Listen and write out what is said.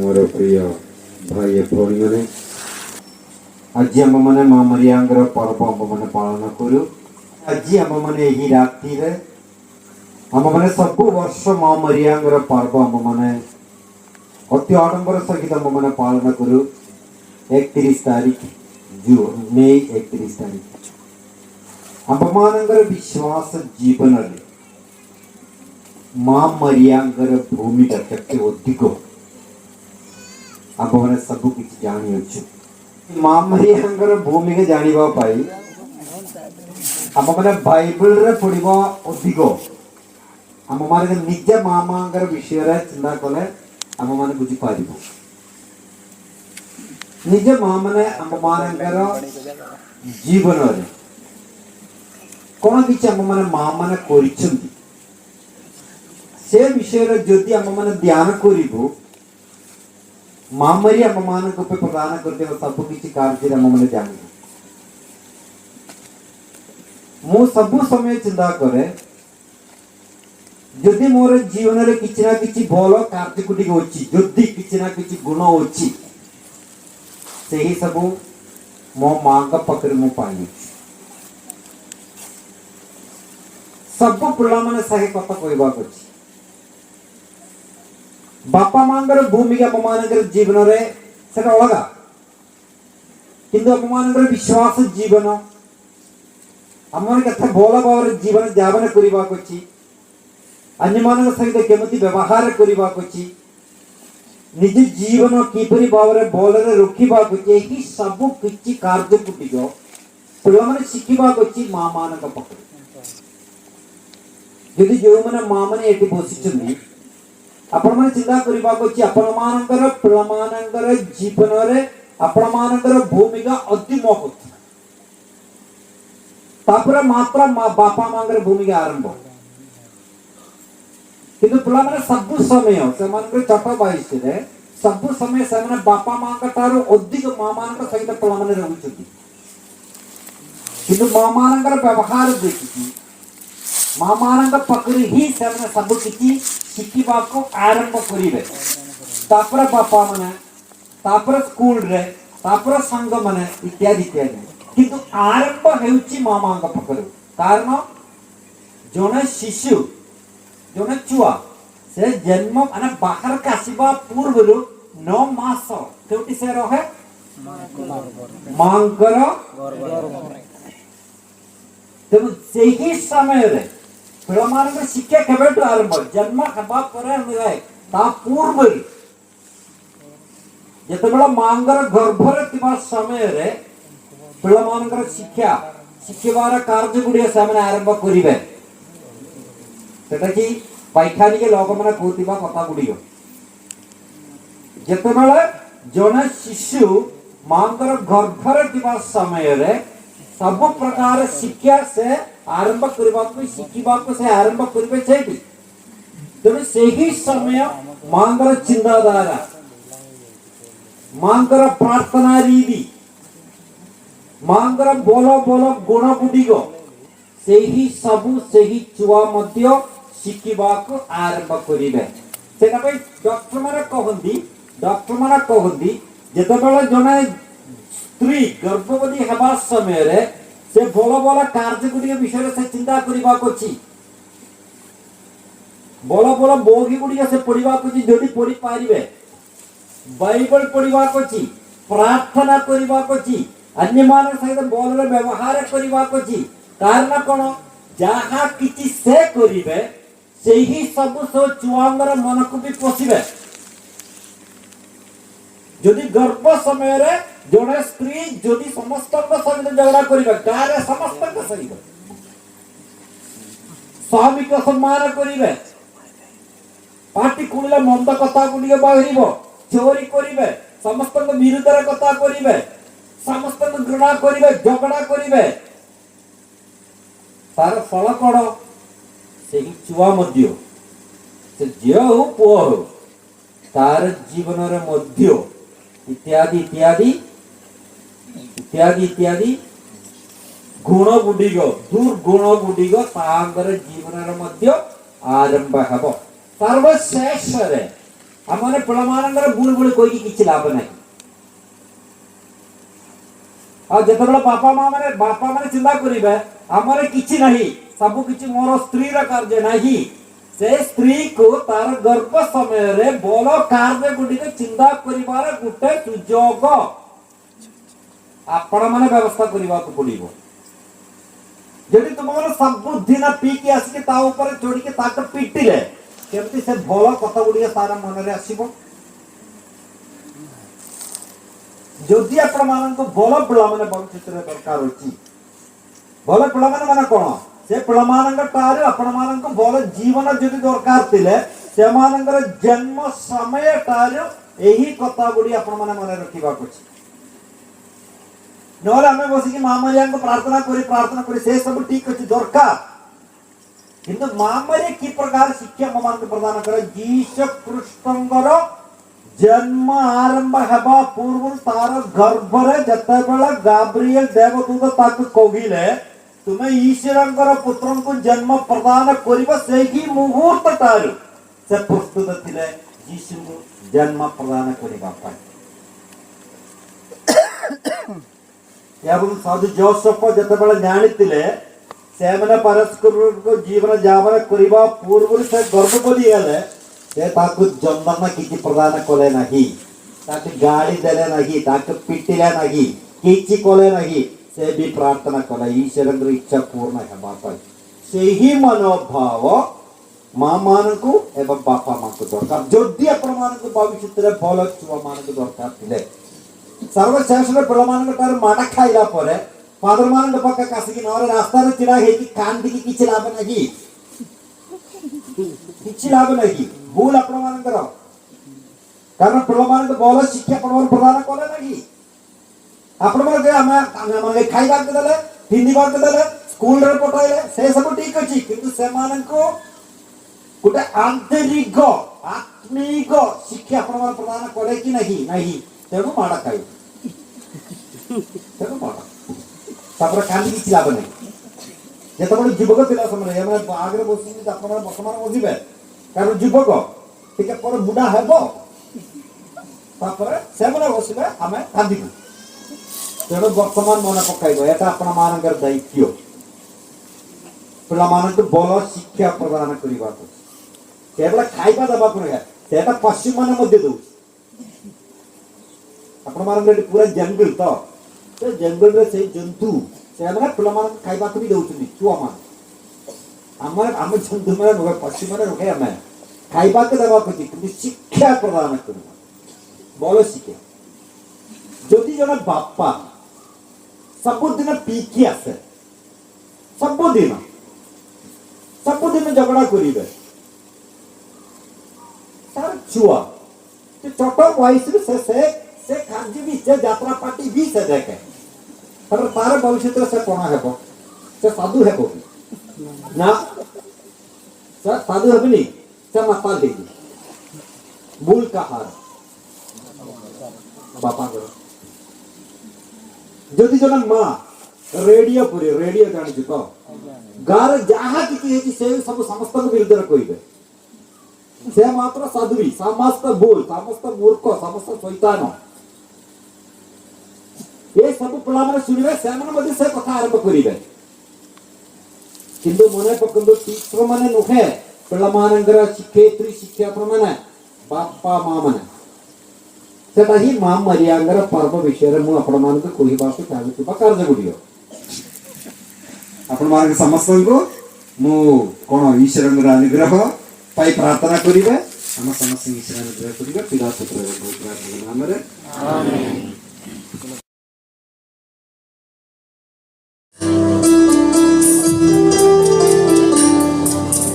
मोर प्रिय भाई भौणी मैंने आज आम मैंने माँ मरियांगर पर्व आम मैंने पालन करूँ। आज आम मैंने यही राति आम मैंने सब वर्ष माँ मरियांगर पर्व आम मैंने अति आडंबर सहित आम मैंने पालन करूँ। 31 तारीख मे 31 तारीख आम मानकर विश्वास जीवन माँ मरियांगर भूमिका केते अधिक आम मैंने सब किसी जानी अच्छे माँ मरियांगर भूमिका जानिबा पाई आम मैंने बाइबल रे पढ़िबा अधिक आम माने निज मामांगर विषय रे चिंता कले आम माने बुझी पारिबो। निज माँ माने आम मानकर जीवन रे कोन किछि आम माने माँ माने करिसंती से विषय जदि आम मैंने ध्यान करूँ माँ मरी आम मान प्रदान करते सब किसी कार्य आम मैंने जान मु सब समय चिंता करे जदि मोर जीवन में किसी ना किसी भल कार्य अच्छी जदि किसी ना किसी गुण अच्छी से ही सब मो माँ पाखे मु पाई सब पिला मैंने सही कथा कहवाक अच्छी बापा मांगर भूमिका अपमानकर जीवन रे सेटा अलगा किंतु अपमानकर विश्वास जीवन आम केते भल भाव जीवन यापन करने अन्य मान सहित केमती व्यवहार करने निज जीवन किपरि भाव भल रखा सब किसी कार्य पे शिखा माँ मान पाखे यदि जो मैंने माँ मैंने ये बसी आपण माने चिंता करबा कोची आपण मानकर पिलामानकर जीवन रे आपण मानकर भूमिका अति महत्व तापर मात्रा बापा मानकर भूमिका आरंभ किंतु पिला माने सब समय से मानकर चट बाइस रे सब समय से माने बापा मानकर तारो अधिक मां मानकर सहित पिला माने रहउछथि किंतु मां मानकर व्यवहार देखि माँ मान पाखे ही से सब किसी शिखा को आरंभ करेंगे बापा माने स्कूल रे संग माने इत्यादि इत्यादि किंतु आरंभ होउची माँ मान पाखे कारण जड़े शिशु जड़े छुआ से जन्म माने बाहर का आसवा पूर्व 9 मास केउटी से रहे मांकर तेणु से ही समय रे पिला शिक्षा केबेठु आरंभ जन्म हवा पूर्व जिते मांगर गर्भर समय रे पिला शिक्षा शिखबार कार्य गुड़िया से आरंभ करेंगे कि वैज्ञानिक लोक मैंने कहता कथा गुड़िक जिते जड़े शिशु मांगर गर्भर समय रे सब प्रकार शिक्षा से आरंभ करने शिखा से आरंभ करेंगे तेणु से ही समय मांगर चिंताधारा मांगर प्रार्थना रीति मांगर बोल बोल गुण गुड़िक से ही सब से ही छुआ मध्य शिखा को आरंभ करेंगे से डॉक्टर मैंने कहती जिते जड़े स्त्री गर्भवती हवा समय रे से भल भल कार्य गुड़िक विषय से चिंता करने भल भल बोगी गुड़िक से पढ़ा जदि पढ़ी पारे बाइबल पढ़ा प्रार्थना करने अन्य मान सहित भल व्यवहार करने कारण कौन जहाँ किसी से करेंगे से ही सब छुआंगर मन को भी पोषे जदि गर्भ समय रे जड़े स्त्री जदि समस्त सहित झगड़ा करेंगे गाँव समस्त सहित स्वामी को सम्मान करेंगे पार्टी कुड़े मंद कथा गुड़िक बाहर चोरी करेंगे समस्त विरुद्ध कथा करेंगे समस्त घृणा करेंगे झगड़ा करेंगे तार फल कौन से छुआ मध्य से झील हो पुओ हो तार जीवन मध्य इत्यादि इत्यादि इत्यादि इत्यादि गुण गुड़िक दुर्गुण गुड़िक जीवन मध्य आरंभ हम सर्वशेष आमने पिलामानंकर बुल बुल कोई किछि लाभ नहीं। आ जेतबेला बापा माने चिंता करिबे हमरे किछि नहीं, सब किछि मोर स्त्री रा कार्य नहीं। से स्त्री को तार गर्भ समय रे बोल कार्य गुडी के चिंता करिवार गुटे सुजोग आपण माने व्यवस्था करिवा को पड़िबो। जदि तुम सब दिन पी के आसिके ता ऊपर चढ़ी के ताक पिटिले केमती से भल कथा गुडी तार मन रे आसीबो। जदि आपण मानन को भल पिला माने भविष्य रे दरकार होची, भल पिला माने कोन से पिला मानन तार आपण मानन को भल जीवन जदि दरकार थिले से मानन जन्म समय तार एही कथा गुडी आपण माने मन रखिबा कोची। नोले हमें बसिकी माँ मरिया को प्रार्थना करी से सब ठीक अच्छी दरकार, किंतु माँ मरिया की प्रकार शिक्षा मान को प्रदान करे। जीसस कृष्णंकर जन्म आरंभ हेबा पूर्व तार गर्भ रे जतेबेला गाब्रिएल देवदूत ताक कहिले तुमे ईश्वरंकर पुत्रन को जन्म प्रदान करिबो, सेही मुहूर्त तार से प्रस्तुत थिले जीसस को जन्म प्रदान करिबा पाई। एवं साधु जोसेफ जतेबेले जानिथिले से माने परस्पर को जीवन जावन करिबा पूर्व से गर्भवती हेले से ताकु जन्म किछि प्रदान कले नाही, ताकि गाड़ी देले नाही, ताकि पिटिले नाही, किछि कले नाही। से भी प्रार्थना कले ईश्वरंकर इच्छा पूर्ण हेबा पाई। सेही मनोभाव माँ मान को एवं बापा मान को दरकार। जदि आपण मान को भविष्य रे भल छुआ मान को दरकार थिले सर्वश्रेष्ठ पिलामान माड़ खाइला फादर मान पक्का कासिकी नरे रास्ता चिड़ा कांदी की किछि लाभ नहीं, किछि लाभ नहीं। भूल आपण मानकर कारण पिलामान भल शिक्षा आपण प्रदान कले नहीं। आपण माने खाइबा के देले पिंदिबा के देले स्कूल रे पठाइले से सब ठीक अछि, किंतु से मान को गोटे आंतरिक आत्मिक शिक्षा आपण मान प्रदान कले कि नहीं तेणु माड़ खाइ तेणु माड़ तापर कांदी किछि लाभ नहीं। जेतबेले युवक थिला समय हम आगे बसिनी आपण वर्तमान बसिबे कारण युवक टिके पर बुढ़ा हेबो तापर से माने बसिबे हमें कांदी तेणु वर्तमान मन पकाइबो एटा आपण मानकर दायित्व पिला मान को बल शिक्षा प्रदान करिबा को केवल खाइबा दबा को है सेटा पशु मान मध्ये दउ आपण मान रे पूरा जंगल तो जंगल रे से जंतु से माने पिला मान खाइबा को भी दउछनी छुआ मान हमर हम जंतु माने रोग पशु माने रोके हमें खाइबा के दबा को कि शिक्षा प्रदान करिबा बल शिक्षा। जदि जन बापा सबुदिन पीकी आसे सबुदिन झगड़ा करिबे तार छुआ छोट वयस से खाजी भी से यात्रा पार्टी भी से देखे तार भविष्य से कोना हेबो से साधु हेबो ना से साधु हेबनी से माता देगी मूल का हार बापा करो। जदि जन माँ रेडियो पूरी रेडियो जानी तो गार जहाँ किसी से सब समस्त विरुद्ध कहे से मात्र साधुवी समस्त भूल समस्त मूर्ख समस्त शैतान ये सब पिला माने सुनिबे से माने से कथा आरंभ करिबे किंतु मने पकंदो टीचर माने नुखे पिला मानंगर शिक्षयित्री शिक्षक माने बापा माँ माने सेटा ही माँ मरियांगर पर्व विषय रे मु आपण मान को कहिबा को चाहूछि कार्य गुडियो आपण मान समस्त को मु कोन ईश्वरंगर अनुग्रह पाई प्रार्थना करिबे हम समस्त ईश्वर अनुग्रह करिबे पिता पुत्र नाम रे आमेन।